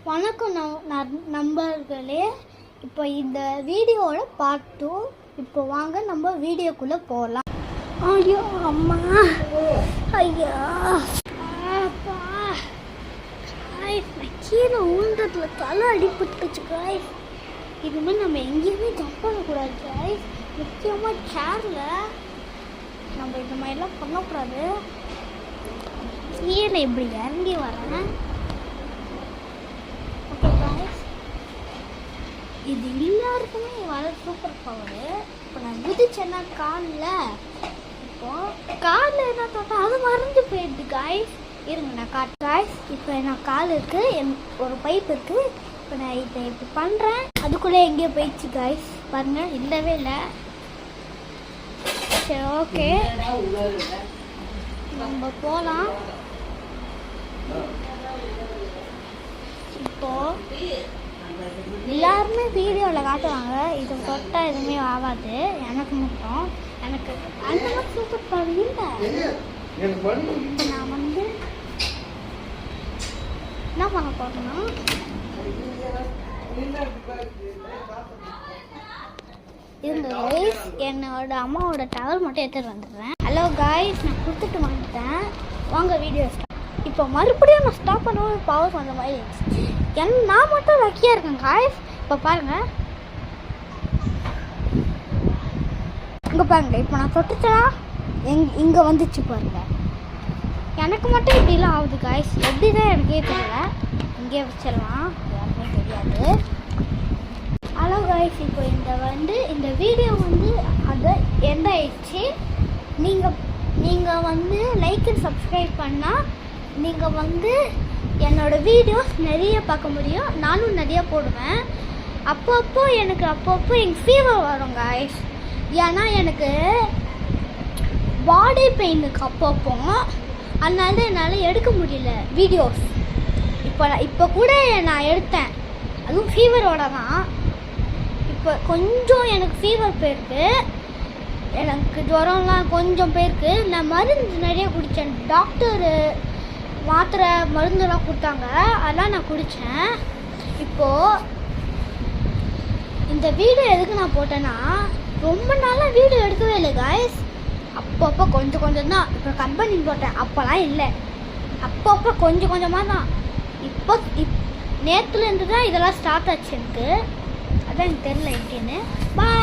வணக்கம் நண்பர்களே. இப்போ இந்த வீடியோவோட பார்ட் 2. இப்போ வாங்க நம்ம வீடியோக்குள்ளே போகலாம். ஐயோ அம்மா, ஐயா அப்பா, கீழே ஊன்றதுல தலை அடிபட்டுச்சு காய்ஸ். இதுமாதிரி நம்ம எங்கேயுமே ஜம்ப் பண்ணக்கூடாது காய்ஸ். முக்கியமாக சேரில் நம்ம இந்த மாதிரிலாம் பண்ணக்கூடாது. கீழே இப்படி இறங்கி வரேன். இது எல்லாருக்குமே வர சூப்பர் பவரு. இப்போ நான் குதிச்சேன்னா காலில் என்ன தொட்டால் அது மறைஞ்சு போயிடுது காய்ஸ். இருங்க நான் காட்டுறேன் காய்ஸ். இப்போ நான் கால் இருக்குது, ஒரு பைப் இருக்குது. இப்போ நான் இதை இப்படி பண்ணுறேன், அதுக்குள்ளே எங்கேயோ போயிடுச்சு காய்ஸ். பாருங்கள், இல்லவே இல்லை. சரி, ஓகே, நம்ம போகலாம். இப்போது எல்லாருமே வீடியோவில் காட்டுவாங்க, இது தொட்டால் எதுவுமே ஆகாது. எனக்கு மட்டும் எனக்கு அந்த மாதிரி சூப்பர் பவர் இல்லை. இப்போ நான் வந்து என்ன பண்ண போகிறேன்னா, இருந்த கைஸ் என்னோட அம்மாவோட டவல் மட்டும் எடுத்துகிட்டு வந்துடுறேன். ஹலோ காய்ஸ், நான் கொடுத்துட்டு வந்துட்டேன். வாங்க வீடியோ ஸ்டார்ட். இப்போ மறுபடியும் நான் ஸ்டாப் பண்ணுவோம், பவர் வந்த மாதிரி இருந்துச்சு. நான் மட்டும் லக்கியாக இருக்கேன் காய்ஸ். இப்போ பாருங்கள், இங்கே பாருங்கள். இப்போ நான் தொட்டுச்சா இங்கே வந்துச்சு பாருங்கள். எனக்கு மட்டும் இப்படிலாம் ஆகுது காய்ஸ். எப்படி தான் எனக்கே தெரியல. இங்கே வச்சிடலாம், யாருமே தெரியாது. ஹலோ காய்ஸ், இப்போ இந்த வீடியோ அது எண்ட் ஆயிடுச்சு. நீங்கள் லைக் அண்ட் சப்ஸ்கிரைப் பண்ணால் நீங்கள் என்னோடய வீடியோஸ் நிறைய பார்க்க முடியும். நானும் நிறைய போடுவேன். அப்பப்போ எனக்கு ஃபீவர் வரும் காய்ஸ். ஏன்னா எனக்கு பாடி பெயின் அப்பப்போ, அதனால என்னால் எடுக்க முடியல வீடியோஸ். இப்போ கூட நான் எடுத்தேன், அதுவும் ஃபீவரோட தான். இப்போ கொஞ்சம் எனக்கு ஃபீவர் போயிருக்கு, எனக்கு ஜுரம்லாம் கொஞ்சம் போயிருக்கு. நான் மருந்து நிறைய குடித்தேன். டாக்டரு மாத்திரை மருந்துலாம் கொடுத்தாங்க, அதெல்லாம் நான் குடித்தேன். இப்போது இந்த வீடியோ எதுக்கு நான் போட்டேன்னா, ரொம்ப நாளாக வீடியோ எடுக்கவே இல்லை காய்ஸ். அப்பப்போ கொஞ்சம் தான். இப்போ கட் பண்ணி போட்டேன், அப்போலாம் இல்லை. அப்பப்போ கொஞ்சம் கொஞ்சமாக தான். இப்போ நேற்றுலேருந்து தான் இதெல்லாம் ஸ்டார்ட் ஆச்சு எனக்கு. அதான் எனக்கு தெரியல எப்படின்னு. பாய்.